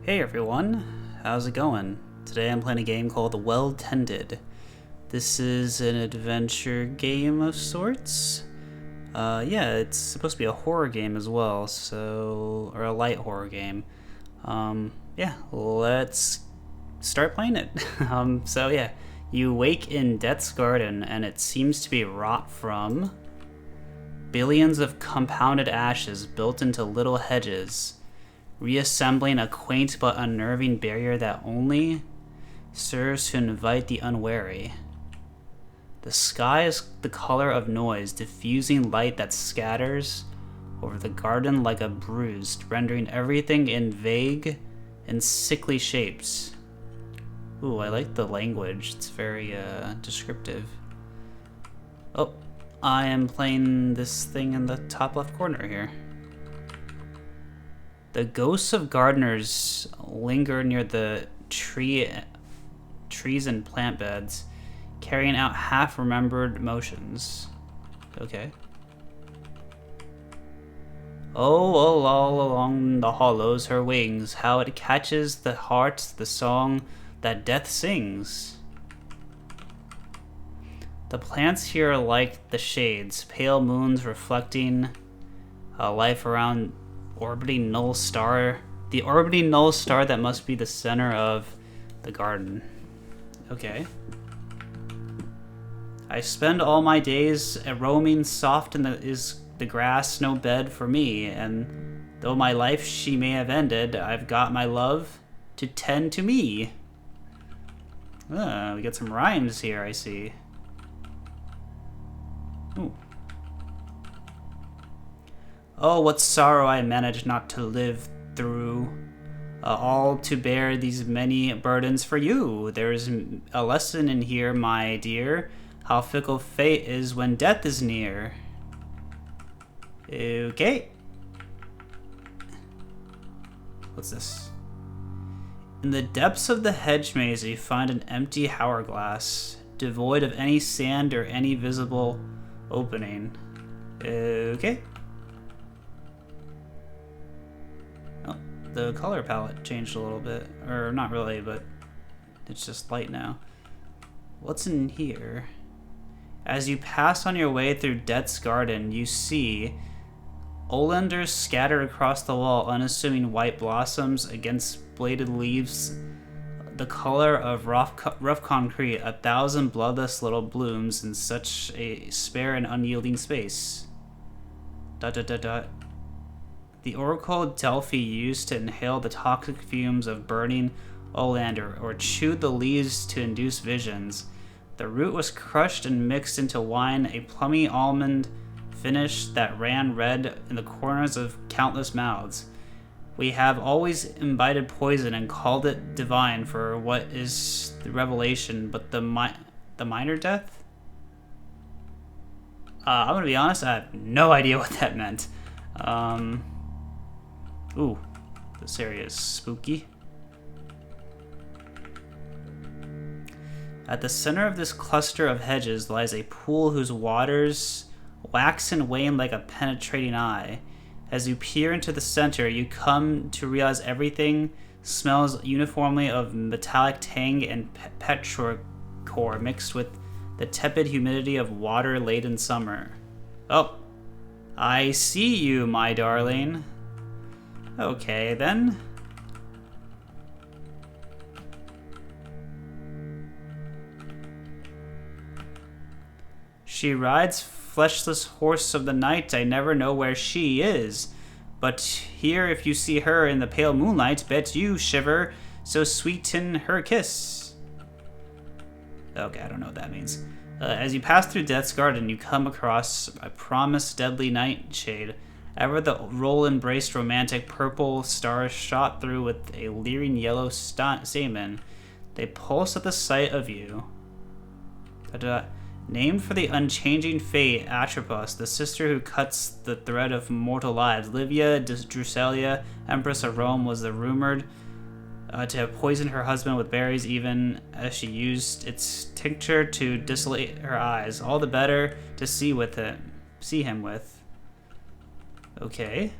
Hey everyone, how's it going? Today I'm playing a game called The Well Tended. This is an adventure game of sorts. Yeah, it's supposed to be a horror game as well, or a light horror game. Yeah, let's start playing it. Yeah, you wake in Death's Garden and it seems to be wrought from billions of compounded ashes built into little hedges, reassembling a quaint but unnerving barrier that only serves to invite the unwary. The sky is the color of noise, diffusing light that scatters over the garden like a bruise, rendering everything in vague and sickly shapes. Ooh, I like the language. It's very descriptive. Oh, I am playing this thing in the top left corner here. The ghosts of gardeners linger near the trees and plant beds, carrying out half-remembered motions. Okay. Oh, all along the hollows her wings, how it catches the heart, the song that death sings. The plants here are like the shades, pale moons reflecting life around orbiting null star. The orbiting null star that must be the center of the garden. Okay. I spend all my days roaming soft is the grass no bed for me, and though my life she may have ended, I've got my love to tend to me. We got some rhymes here, I see. Ooh. Oh, what sorrow I managed not to live through, all to bear these many burdens for you. There's a lesson in here, my dear, how fickle fate is when death is near. Okay. What's this? In the depths of the hedge maze, you find an empty hourglass, devoid of any sand or any visible opening. Okay. Oh, the color palette changed a little bit. Or not really, but it's just light now. What's in here? As you pass on your way through Death's Garden, you see oleanders scattered across the wall, unassuming white blossoms against bladed leaves, the color of rough concrete, 1,000 bloodless little blooms in such a spare and unyielding space. ... The oracle Delphi used to inhale the toxic fumes of burning oleander, or chewed the leaves to induce visions. The root was crushed and mixed into wine, a plummy almond finish that ran red in the corners of countless mouths. We have always imbibed poison and called it divine for what is the revelation, but the minor death? I'm gonna be honest, I have no idea what that meant. Ooh, this area is spooky. At the center of this cluster of hedges lies a pool whose waters wax and wane like a penetrating eye. As you peer into the center, you come to realize everything smells uniformly of metallic tang and petrichor mixed with the tepid humidity of water late in summer. Oh, I see you, my darling. Okay, then. She rides fleshless horse of the night, I never know where she is. But here if you see her in the pale moonlight, bet you shiver, so sweeten her kiss. Okay, I don't know what that means. As you pass through Death's Garden, you come across a promised deadly nightshade. Ever the roll-embraced romantic purple stars shot through with a leering yellow stamen. They pulse at the sight of you. Named for the unchanging fate, Atropos, the sister who cuts the thread of mortal lives, Livia Drusilla, Empress of Rome, was the rumored to have poisoned her husband with berries, even as she used its tincture to dilate her eyes. All the better to see him with. Okay.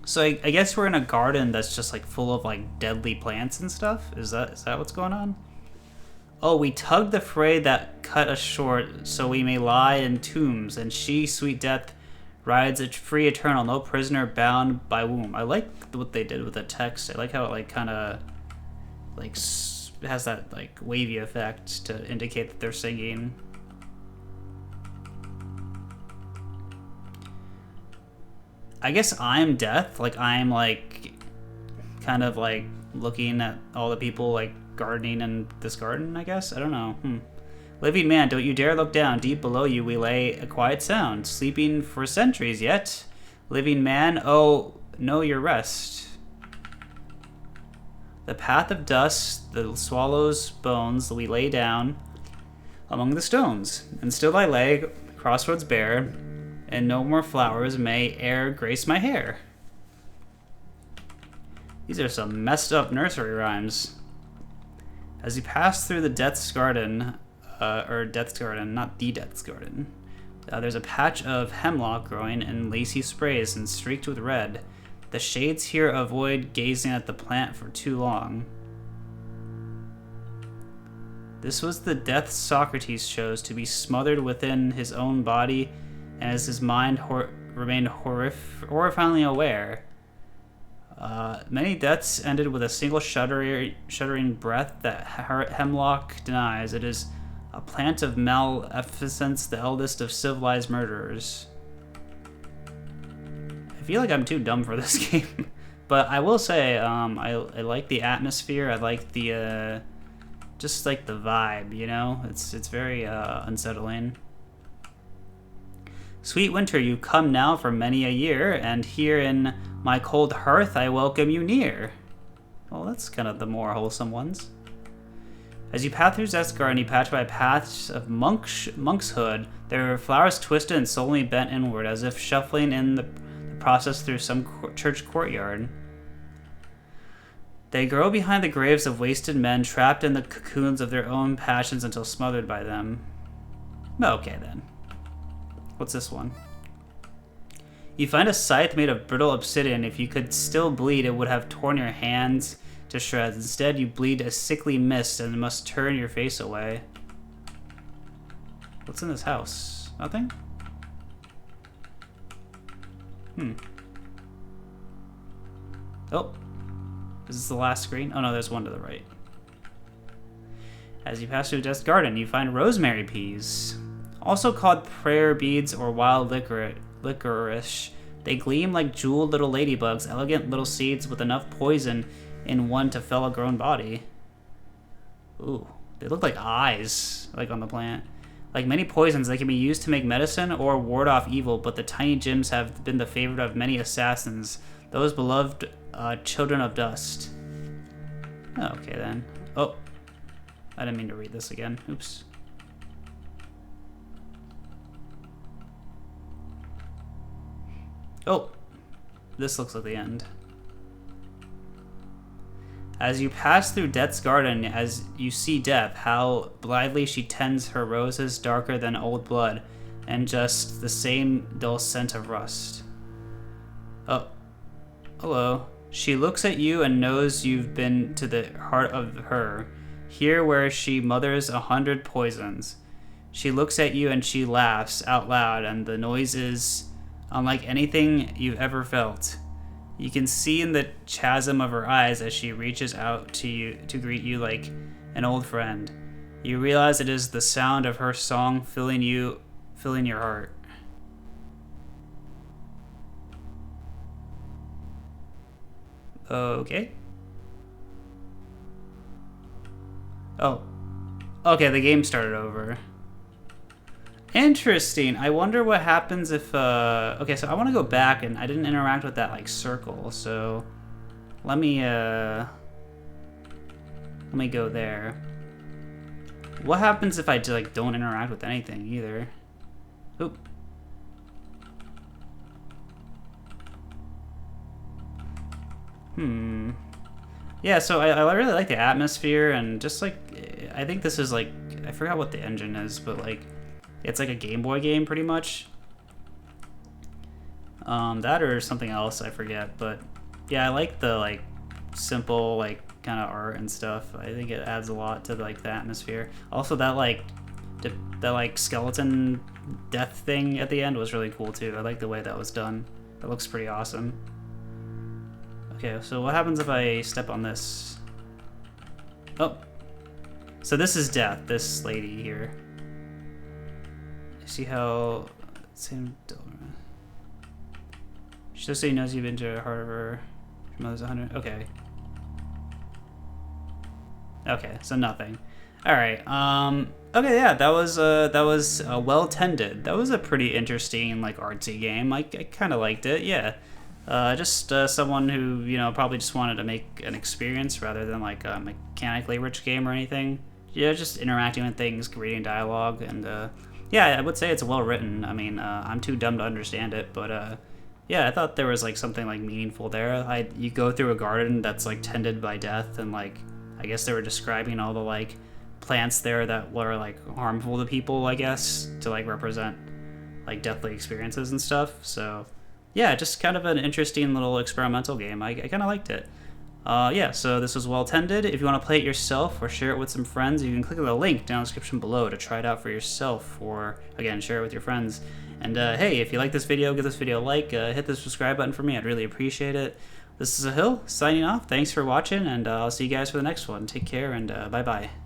So I guess we're in a garden that's just like full of like deadly plants and stuff. Is that what's going on? Oh, we tugged the fray that cut us short, so we may lie in tombs, and she, sweet death, rides a free eternal, no prisoner bound by womb. I like what they did with the text. I like how it like kind of like has that like wavy effect to indicate that they're singing. I guess I'm death. Like I'm like kind of like looking at all the people like gardening in this garden, I guess. I don't know. Living man, don't you dare look down. Deep below you we lay a quiet sound, sleeping for centuries yet. Living man, oh, know your rest. The path of dust, the swallow's bones, we lay down among the stones. And still I lay, crossroads bare, and no more flowers may e'er grace my hair. These are some messed up nursery rhymes. As you pass through the Death's Garden, or Death's Garden, not the Death's Garden, there's a patch of hemlock growing in lacy sprays and streaked with red. The shades here avoid gazing at the plant for too long. This was the death Socrates chose to be smothered within his own body, and as his mind remained horrifyingly aware. Many deaths ended with a single shuddering breath that hemlock denies. It is a plant of maleficence, the eldest of civilized murderers. I feel like I'm too dumb for this game, but I will say I like the atmosphere. I like the just like the vibe, you know. It's very unsettling. Sweet winter, you come now for many a year, and here in my cold hearth I welcome you near. Well, that's kind of the more wholesome ones. As you pass through Death's Garden, you pass by paths of monkshood. There are flowers twisted and solemnly bent inward, as if shuffling in the process through some church courtyard. They grow behind the graves of wasted men, trapped in the cocoons of their own passions until smothered by them. Okay, then. What's this one? You find a scythe made of brittle obsidian. If you could still bleed, it would have torn your hands to shreds. Instead, you bleed a sickly mist and must turn your face away. What's in this house? Nothing? Oh. Is this the last screen? Oh no, there's one to the right. As you pass through Death's Garden, you find rosemary peas. Also called prayer beads or wild licorice. They gleam like jeweled little ladybugs, elegant little seeds with enough poison in one to fell a grown body. Ooh, they look like eyes, like on the plant. Like many poisons, they can be used to make medicine or ward off evil, but the tiny gems have been the favorite of many assassins, those beloved children of dust. Okay then. Oh, I didn't mean to read this again. Oops. Oh, this looks like the end. As you pass through Death's Garden, as you see Death, how blithely she tends her roses, darker than old blood, and just the same dull scent of rust. Oh, hello. She looks at you and knows you've been to the heart of her, here where she mothers 100 poisons. She looks at you and she laughs out loud, and the noise is unlike anything you've ever felt. You can see in the chasm of her eyes as she reaches out to you to greet you like an old friend. You realize it is the sound of her song filling your heart. Okay. Oh. Okay, the game started over. Interesting. I wonder what happens if, okay, so I want to go back, and I didn't interact with that, like, circle, so let me go there. What happens if I, like, don't interact with anything, either? Oop. Yeah, so I really like the atmosphere, and just, like, I think this is, like, I forgot what the engine is, but, like, it's like a Game Boy game, pretty much. That or something else, I forget. But yeah, I like the like simple like kind of art and stuff. I think it adds a lot to like the atmosphere. Also, that like skeleton death thing at the end was really cool too. I like the way that was done. That looks pretty awesome. Okay, so what happens if I step on this? Oh, so this is death. This lady here. See how same. She just so you knows you've been to the heart of her mother's 100. Okay. Okay, so nothing. All right. Okay, yeah, that was well tended. That was a pretty interesting like artsy game. I kind of liked it. Yeah. Just someone who probably just wanted to make an experience rather than like a mechanically rich game or anything. Yeah, just interacting with things, reading dialogue, and yeah, I would say it's well written. I mean, I'm too dumb to understand it, but yeah, I thought there was like something like meaningful there. You go through a garden that's like tended by death, and like I guess they were describing all the like plants there that were like harmful to people, I guess, to like represent like deathly experiences and stuff. So yeah, just kind of an interesting little experimental game. I kind of liked it. Yeah, so this was well tended. If you want to play it yourself or share it with some friends, you can click on the link down in the description below to try it out for yourself, or again, share it with your friends. And hey, if you like this video, give this video a like, hit the subscribe button for me. I'd really appreciate it. This is Ahil signing off. Thanks for watching, and I'll see you guys for the next one. Take care, and bye-bye.